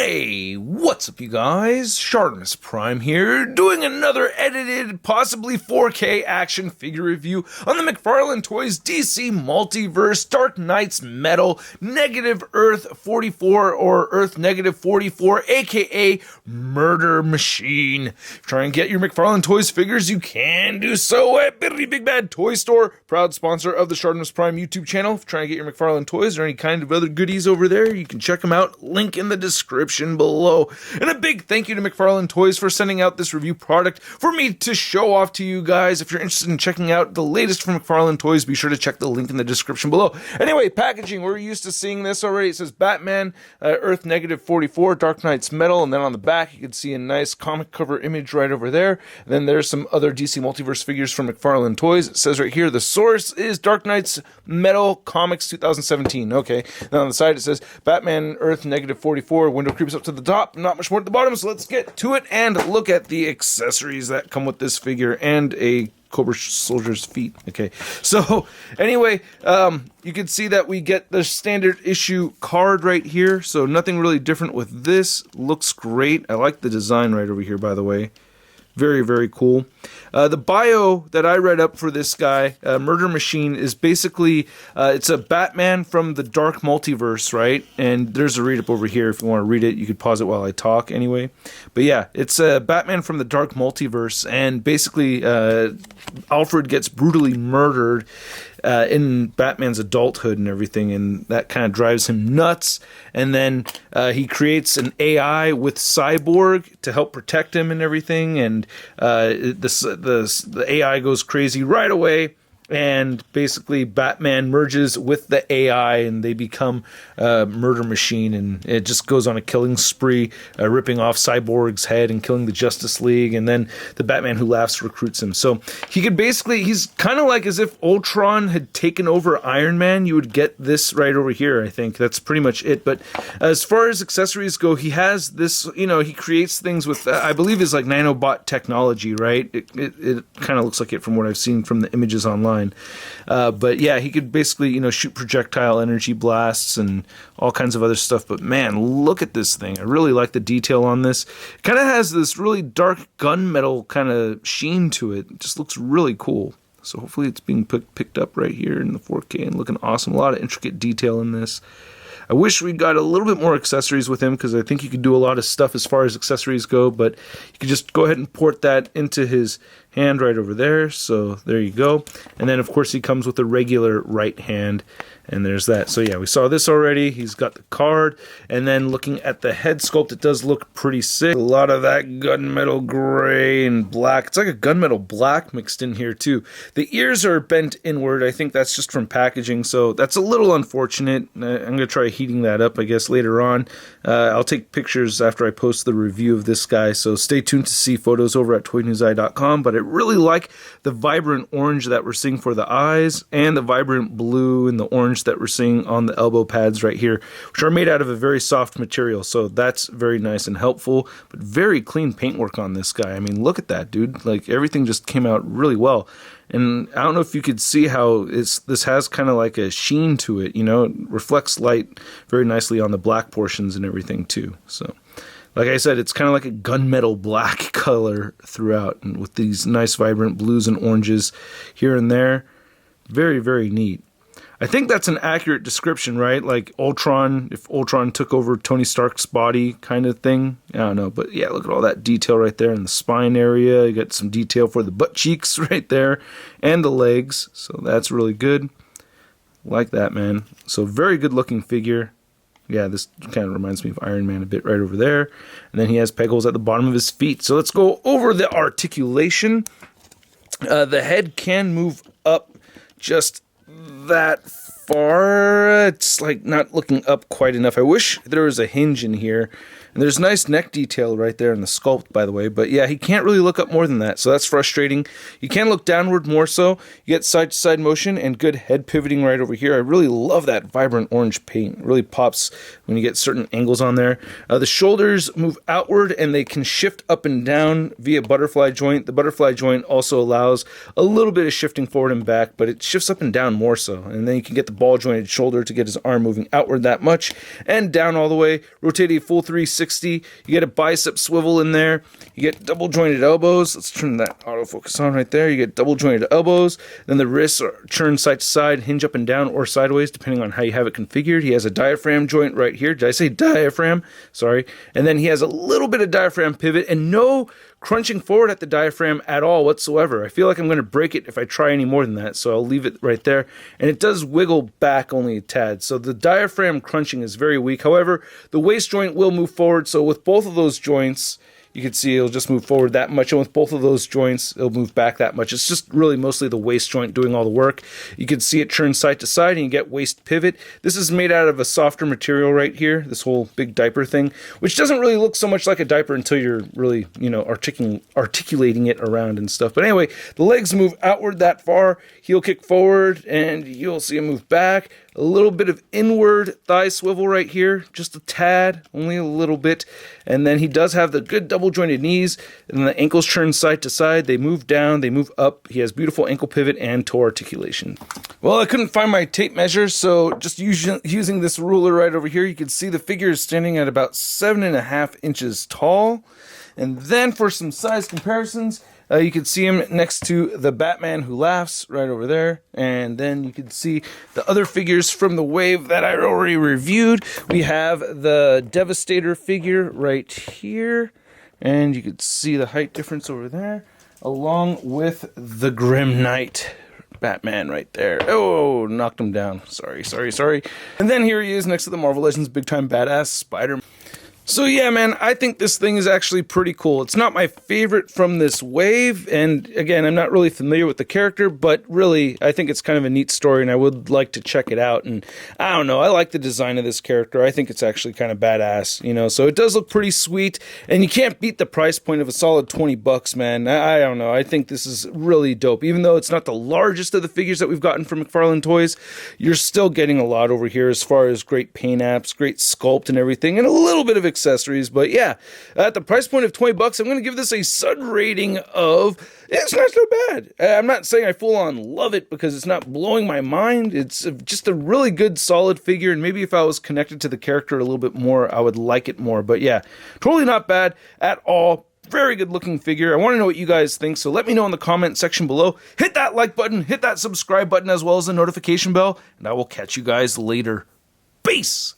Hey, what's up you guys? ShartimusPrime here, doing another edited, possibly 4K action figure review on the McFarlane Toys DC Multiverse Dark Knight's Metal Negative Earth 44 or Earth Negative 44, aka Murder Machine. Try and get your McFarlane Toys figures, you can do so at Bitty Big Bad Toy Store, proud sponsor of the ShartimusPrime YouTube channel. Try and get your McFarlane Toys or any kind of other goodies over there, you can check them out, link in the description below. And a big thank you to McFarlane Toys for sending out this review product for me to show off to you guys. If you're interested in checking out the latest from McFarlane Toys, be sure to check the link in the description below. Anyway, packaging, we're used to seeing this already. It says Batman, Earth Negative 44, Dark Knight's Metal, and then on the back you can see a nice comic cover image right over there. And then there's some other DC Multiverse figures from McFarlane Toys. It says right here the source is Dark Knight's Metal Comics 2017. Okay, then on the side it says Batman, Earth Negative 44, window creeps up to the top, not much more at the bottom, so let's get to it and look at the accessories that come with this figure and a Cobra Soldier's feet. Okay, so anyway, you can see that we get the standard issue card right here, so nothing really different with this. Looks great. I like the design right over here, by the way. Very, very cool. The bio that I read up for this guy, Murder Machine, is basically, it's a Batman from the Dark Multiverse, right? And there's a read-up over here. If you want to read it, you could pause it while I talk anyway. But yeah, it's a Batman from the Dark Multiverse, and basically Alfred gets brutally murdered in Batman's adulthood and everything, and that kind of drives him nuts. And then he creates an AI with Cyborg to help protect him and everything, and the AI goes crazy right away. And basically Batman merges with the AI and they become Murder Machine, and it just goes on a killing spree, ripping off Cyborg's head and killing the Justice League, and then the Batman Who Laughs recruits him. So he could basically, he's kind of like as if Ultron had taken over Iron Man. You would get this right over here, I think. That's pretty much it. But as far as accessories go, he has this, you know, he creates things with, I believe is like nanobot technology, right? It kind of looks like it from what I've seen from the images online. But yeah, he could basically, you know, shoot projectile energy blasts and all kinds of other stuff. But man, look at this thing. I really like the detail on this. It kind of has this really dark gunmetal kind of sheen to it. It just looks really cool. So hopefully it's being picked up right here in the 4K and looking awesome. A lot of intricate detail in this. I wish we got a little bit more accessories with him, because I think you could do a lot of stuff as far as accessories go, but you could just go ahead and port that into his hand right over there. So there you go. And then of course he comes with a regular right hand, and there's that. So yeah, we saw this already. He's got the card, and then looking at the head sculpt, it does look pretty sick. A lot of that gunmetal gray and black. It's like a gunmetal black mixed in here too. The ears are bent inward. I think that's just from packaging, so that's a little unfortunate. I'm gonna try heating that up, I guess, later on. I'll take pictures after I post the review of this guy, so stay tuned to see photos over at toynewseye.com. But I really like the vibrant orange that we're seeing for the eyes, and the vibrant blue and the orange that we're seeing on the elbow pads right here, which are made out of a very soft material. So that's very nice and helpful, but very clean paintwork on this guy. I mean, look at that, dude. Like, everything just came out really well. And I don't know if you could see how this has kind of like a sheen to it, you know, it reflects light very nicely on the black portions and everything too. So like I said, it's kind of like a gunmetal black color throughout, and with these nice vibrant blues and oranges here and there. Very, very neat. I think that's an accurate description, right? Like Ultron, if Ultron took over Tony Stark's body kind of thing. I don't know, but yeah, look at all that detail right there in the spine area. You got some detail for the butt cheeks right there and the legs, so that's really good. Like that, man. So very good looking figure. Yeah, this kind of reminds me of Iron Man a bit right over there. And then he has peg holes at the bottom of his feet. So let's go over the articulation. The head can move up just that far. It's like not looking up quite enough. I wish there was a hinge in here. And there's nice neck detail right there in the sculpt, by the way. But yeah, he can't really look up more than that, so that's frustrating. You can look downward more so. You get side-to-side motion and good head pivoting right over here. I really love that vibrant orange paint. It really pops when you get certain angles on there. The shoulders move outward, and they can shift up and down via butterfly joint. The butterfly joint also allows a little bit of shifting forward and back, but it shifts up and down more so. And then you can get the ball jointed shoulder to get his arm moving outward that much, and down all the way. Rotate a full 360. You get a bicep swivel in there. You get double jointed elbows. Let's turn that autofocus on right there. You get double jointed elbows. Then the wrists are turned side to side, hinge up and down or sideways, depending on how you have it configured. He has a diaphragm joint right here. Did I say diaphragm? Sorry. And then he has a little bit of diaphragm pivot and no crunching forward at the diaphragm at all whatsoever. I feel like I'm going to break it if I try any more than that, so I'll leave it right there. And it does wiggle back only a tad, so the diaphragm crunching is very weak. However, the waist joint will move forward, so with both of those joints, you can see it'll just move forward that much, and with both of those joints, it'll move back that much. It's just really mostly the waist joint doing all the work. You can see it turn side to side, and you get waist pivot. This is made out of a softer material right here, this whole big diaper thing, which doesn't really look so much like a diaper until you're really, articulating it around and stuff. But anyway, the legs move outward that far, heel kick forward, and you'll see it move back. A little bit of inward thigh swivel right here, just a tad, only a little bit. And then he does have the good double jointed knees, and the ankles turn side to side. They move down, they move up. He has beautiful ankle pivot and toe articulation. Well, I couldn't find my tape measure, so just using this ruler right over here, you can see the figure is standing at about 7.5 inches tall. And then for some size comparisons, you can see him next to the Batman Who Laughs right over there. And then you can see the other figures from the wave that I already reviewed. We have the Devastator figure right here. And you can see the height difference over there, along with the Grim Knight Batman right there. Oh, knocked him down. Sorry. And then here he is next to the Marvel Legends Big Time Badass Spider-Man. So yeah, man, I think this thing is actually pretty cool. It's not my favorite from this wave, and again, I'm not really familiar with the character, but really, I think it's kind of a neat story, and I would like to check it out, and I don't know, I like the design of this character. I think it's actually kind of badass, so it does look pretty sweet, and you can't beat the price point of a solid $20, man. I don't know, I think this is really dope. Even though it's not the largest of the figures that we've gotten from McFarlane Toys, you're still getting a lot over here as far as great paint apps, great sculpt and everything, and a little bit of accessories. But yeah, at the price point of $20, I'm going to give this a sud rating of, it's not so bad. I'm not saying I full on love it because it's not blowing my mind. It's just a really good solid figure, and maybe if I was connected to the character a little bit more, I would like it more. But yeah, totally not bad at all. Very good looking figure. I want to know what you guys think, so let me know in the comment section below. Hit that like button, hit that subscribe button, as well as the notification bell, and I will catch you guys later. Peace!